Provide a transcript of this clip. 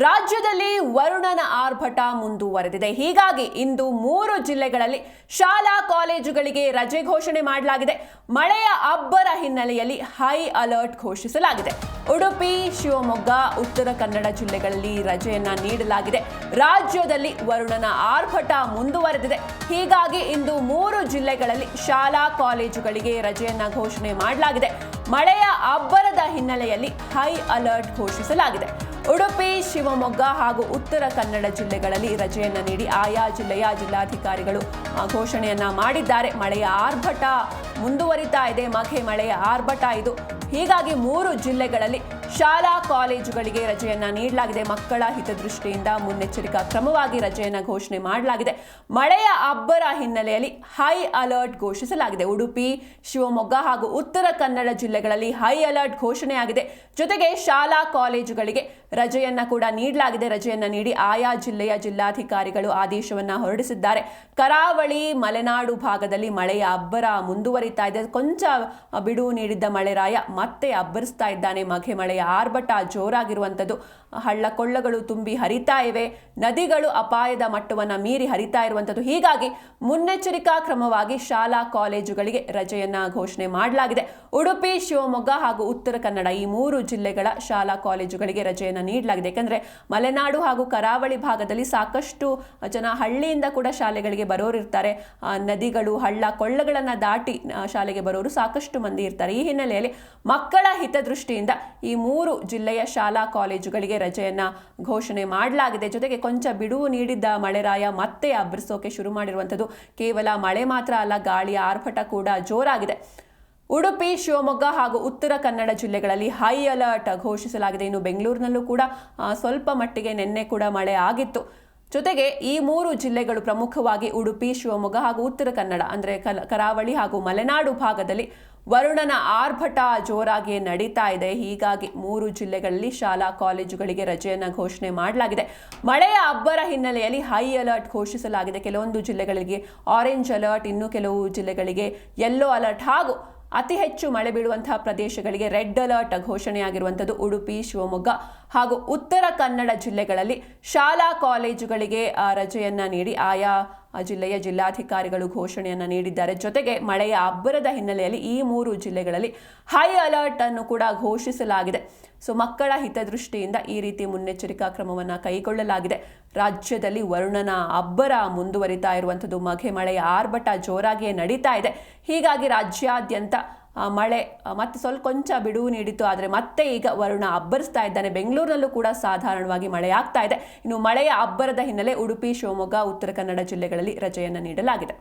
ರಾಜ್ಯದಲ್ಲಿ ವರುಣನ ಆರ್ಭಟ ಮುಂದುವರೆದಿದೆ. ಹೀಗಾಗಿ ಇಂದು 3 ಜಿಲ್ಲೆಗಳಲ್ಲಿ ಶಾಲಾ ಕಾಲೇಜುಗಳಿಗೆ ರಜೆ ಘೋಷಣೆ ಮಾಡಲಾಗಿದೆ. ಮಳೆಯ ಅಬ್ಬರ ಹಿನ್ನೆಲೆಯಲ್ಲಿ ಹೈ ಅಲರ್ಟ್ ಘೋಷಿಸಲಾಗಿದೆ. ಉಡುಪಿ, ಶಿವಮೊಗ್ಗ, ಉತ್ತರ ಕನ್ನಡ ಜಿಲ್ಲೆಗಳಲ್ಲಿ ರಜೆಯನ್ನ ನೀಡಲಾಗಿದೆ. ರಾಜ್ಯದಲ್ಲಿ ವರುಣನ ಆರ್ಭಟ ಮುಂದುವರೆದಿದೆ. ಹೀಗಾಗಿ ಇಂದು 3 ಜಿಲ್ಲೆಗಳಲ್ಲಿ ಶಾಲಾ ಕಾಲೇಜುಗಳಿಗೆ ರಜೆಯನ್ನ ಘೋಷಣೆ ಮಾಡಲಾಗಿದೆ. ಮಳೆಯ ಅಬ್ಬರದ ಹಿನ್ನೆಲೆಯಲ್ಲಿ ಹೈ ಅಲರ್ಟ್ ಘೋಷಿಸಲಾಗಿದೆ. ಉಡುಪಿ, ಶಿವಮೊಗ್ಗ ಹಾಗೂ ಉತ್ತರ ಕನ್ನಡ ಜಿಲ್ಲೆಗಳಲ್ಲಿ ರಜೆಯನ್ನು ನೀಡಿ ಆಯಾ ಜಿಲ್ಲೆಯ ಜಿಲ್ಲಾಧಿಕಾರಿಗಳು ಘೋಷಣೆಯನ್ನ ಮಾಡಿದ್ದಾರೆ. ಮಳೆಯ ಆರ್ಭಟ ಮುಂದುವರಿತಾ ಇದೆ. ಮಳೆಯ ಆರ್ಭಟ ಇದು. ಹೀಗಾಗಿ 3 ಜಿಲ್ಲೆಗಳಲ್ಲಿ ಶಾಲಾ ಕಾಲೇಜುಗಳಿಗೆ ರಜೆಯನ್ನ ನೀಡಲಾಗಿದೆ. ಮಕ್ಕಳ ಹಿತದೃಷ್ಟಿಯಿಂದ ಮುನ್ನೆಚ್ಚರಿಕಾ ಕ್ರಮವಾಗಿ ರಜೆಯನ್ನ ಘೋಷಣೆ ಮಾಡಲಾಗಿದೆ. ಮಳೆಯ ಅಬ್ಬರ ಹಿನ್ನೆಲೆಯಲ್ಲಿ ಹೈ ಅಲರ್ಟ್ ಘೋಷಿಸಲಾಗಿದೆ. ಉಡುಪಿ, ಶಿವಮೊಗ್ಗ ಹಾಗೂ ಉತ್ತರ ಕನ್ನಡ ಜಿಲ್ಲೆಗಳಲ್ಲಿ ಹೈ ಅಲರ್ಟ್ ಘೋಷಣೆಯಾಗಿದೆ. ಜೊತೆಗೆ ಶಾಲಾ ಕಾಲೇಜುಗಳಿಗೆ ರಜೆಯನ್ನ ಕೂಡ ನೀಡಲಾಗಿದೆ. ರಜೆಯನ್ನ ನೀಡಿ ಆಯಾ ಜಿಲ್ಲೆಯ ಜಿಲ್ಲಾಧಿಕಾರಿಗಳು ಆದೇಶವನ್ನ ಹೊರಡಿಸಿದ್ದಾರೆ. ಕರಾವಳಿ, ಮಲೆನಾಡು ಭಾಗದಲ್ಲಿ ಮಳೆಯ ಅಬ್ಬರ ಮುಂದುವರಿತಾ ಇದೆ. ಕೊಂಚ ಬಿಡುವು ನೀಡಿದ್ದ ಮಳೆರಾಯ ಮತ್ತೆ ಅಬ್ಬರಿಸ್ತಾ ಇದ್ದಾನೆ. ಮಳೆಯ ಆರ್ಭಟ ಜೋರಾಗಿರುವಂಥದ್ದು. ಹಳ್ಳ ಕೊಳ್ಳಗಳು ತುಂಬಿ ಹರಿತಾ ಇವೆ. ನದಿಗಳು ಅಪಾಯದ ಮಟ್ಟವನ್ನು ಮೀರಿ ಹರಿತಾ ಇರುವಂಥದ್ದು. ಹೀಗಾಗಿ ಮುನ್ನೆಚ್ಚರಿಕಾ ಕ್ರಮವಾಗಿ ಶಾಲಾ ಕಾಲೇಜುಗಳಿಗೆ ರಜೆಯನ್ನ ಘೋಷಣೆ ಮಾಡಲಾಗಿದೆ. ಉಡುಪಿ, ಶಿವಮೊಗ್ಗ ಹಾಗೂ ಉತ್ತರ ಕನ್ನಡ ಈ 3 ಜಿಲ್ಲೆಗಳ ಶಾಲಾ ಕಾಲೇಜುಗಳಿಗೆ ರಜೆಯನ್ನು ನೀಡಲಾಗಿದೆ. ಯಾಕಂದ್ರೆ ಮಲೆನಾಡು ಹಾಗೂ ಕರಾವಳಿ ಭಾಗದಲ್ಲಿ ಸಾಕಷ್ಟು ಜನ ಹಳ್ಳಿಯಿಂದ ಕೂಡ ಶಾಲೆಗಳಿಗೆ ಬರೋರಿರ್ತಾರೆ. ನದಿಗಳು, ಹಳ್ಳ ಕೊಳ್ಳಗಳನ್ನು ದಾಟಿ ಶಾಲೆಗೆ ಬರೋರು ಸಾಕಷ್ಟು ಮಂದಿ ಇರ್ತಾರೆ. ಈ ಹಿನ್ನೆಲೆಯಲ್ಲಿ ಮಕ್ಕಳ ಹಿತದೃಷ್ಟಿಯಿಂದ ಈ 3 ಜಿಲ್ಲೆಯ ಶಾಲಾ ಕಾಲೇಜುಗಳಿಗೆ ರಜೆಯನ್ನ ಘೋಷಣೆ ಮಾಡಲಾಗಿದೆ. ಜೊತೆಗೆ ಕೊಂಚ ಬಿಡುವು ನೀಡಿದ್ದ ಮಳೆರಾಯ ಮತ್ತೆ ಅಬ್ಬರಿಸೋಕೆ ಶುರು ಮಾಡಿರುವಂಥದ್ದು. ಕೇವಲ ಮಳೆ ಮಾತ್ರ ಅಲ್ಲ, ಗಾಳಿಯ ಆರ್ಭಟ ಕೂಡ ಜೋರಾಗಿದೆ. ಉಡುಪಿ, ಶಿವಮೊಗ್ಗ ಹಾಗೂ ಉತ್ತರ ಕನ್ನಡ ಜಿಲ್ಲೆಗಳಲ್ಲಿ ಹೈ ಅಲರ್ಟ್ ಘೋಷಿಸಲಾಗಿದೆ. ಇನ್ನು ಬೆಂಗಳೂರಿನಲ್ಲೂ ಕೂಡ ಸ್ವಲ್ಪ ಮಟ್ಟಿಗೆ ನಿನ್ನೆ ಕೂಡ ಮಳೆ ಆಗಿತ್ತು. ಜೊತೆಗೆ ಈ 3 ಜಿಲ್ಲೆಗಳು ಪ್ರಮುಖವಾಗಿ ಉಡುಪಿ, ಶಿವಮೊಗ್ಗ ಹಾಗೂ ಉತ್ತರ ಕನ್ನಡ ಅಂದರೆ ಕರಾವಳಿ ಹಾಗೂ ಮಲೆನಾಡು ಭಾಗದಲ್ಲಿ ವರುಣನ ಆರ್ಭಟ ಜೋರಾಗಿ ನಡೀತಾ ಇದೆ. ಹೀಗಾಗಿ 3 ಜಿಲ್ಲೆಗಳಲ್ಲಿ ಶಾಲಾ ಕಾಲೇಜುಗಳಿಗೆ ರಜೆಯನ್ನು ಘೋಷಣೆ ಮಾಡಲಾಗಿದೆ. ಮಳೆಯ ಅಬ್ಬರ ಹಿನ್ನೆಲೆಯಲ್ಲಿ ಹೈ ಅಲರ್ಟ್ ಘೋಷಿಸಲಾಗಿದೆ. ಕೆಲವೊಂದು ಜಿಲ್ಲೆಗಳಿಗೆ ಆರೆಂಜ್ ಅಲರ್ಟ್, ಇನ್ನು ಕೆಲವು ಜಿಲ್ಲೆಗಳಿಗೆ ಯೆಲ್ಲೋ ಅಲರ್ಟ್ ಹಾಗೂ ಅತಿ ಹೆಚ್ಚು ಮಳೆ ಬೀಳುವಂತಹ ಪ್ರದೇಶಗಳಿಗೆ ರೆಡ್ ಅಲರ್ಟ್ ಘೋಷಣೆಯಾಗಿರುವಂಥದ್ದು. ಉಡುಪಿ, ಶಿವಮೊಗ್ಗ ಹಾಗೂ ಉತ್ತರ ಕನ್ನಡ ಜಿಲ್ಲೆಗಳಲ್ಲಿ ಶಾಲಾ ಕಾಲೇಜುಗಳಿಗೆ ರಜೆಯನ್ನ ನೀಡಿ ಆಯಾ ಜಿಲ್ಲೆಯ ಜಿಲ್ಲಾಧಿಕಾರಿಗಳು ಘೋಷಣೆಯನ್ನ ನೀಡಿದ್ದಾರೆ. ಜೊತೆಗೆ ಮಳೆಯ ಅಬ್ಬರದ ಹಿನ್ನೆಲೆಯಲ್ಲಿ ಈ 3 ಜಿಲ್ಲೆಗಳಲ್ಲಿ ಹೈ ಅಲರ್ಟ್ ಅನ್ನು ಕೂಡ ಘೋಷಿಸಲಾಗಿದೆ. ಮಕ್ಕಳ ಹಿತದೃಷ್ಟಿಯಿಂದ ಈ ರೀತಿ ಮುನ್ನೆಚ್ಚರಿಕಾ ಕ್ರಮವನ್ನು ಕೈಗೊಳ್ಳಲಾಗಿದೆ. ರಾಜ್ಯದಲ್ಲಿ ವರುಣನ ಅಬ್ಬರ ಮುಂದುವರಿತಾ ಇರುವಂಥದ್ದು. ಮಳೆಯ ಆರ್ಭಟ ಜೋರಾಗಿಯೇ ನಡೀತಾ ಇದೆ. ಹೀಗಾಗಿ ರಾಜ್ಯಾದ್ಯಂತ ಮಳೆ ಮತ್ತೆ ಕೊಂಚ ಬಿಡುವು ನೀಡಿತು. ಆದರೆ ಮತ್ತೆ ಈಗ ವರುಣ ಅಬ್ಬರಿಸ್ತಾ ಇದ್ದಾನೆ. ಬೆಂಗಳೂರಿನಲ್ಲೂ ಕೂಡ ಸಾಧಾರಣವಾಗಿ ಮಳೆ ಆಗ್ತಾ ಇದೆ. ಇನ್ನು ಮಳೆಯ ಅಬ್ಬರದ ಹಿನ್ನೆಲೆ ಉಡುಪಿ, ಶಿವಮೊಗ್ಗ, ಉತ್ತರ ಕನ್ನಡ ಜಿಲ್ಲೆಗಳಲ್ಲಿ ರಜೆಯನ್ನು ನೀಡಲಾಗಿದೆ.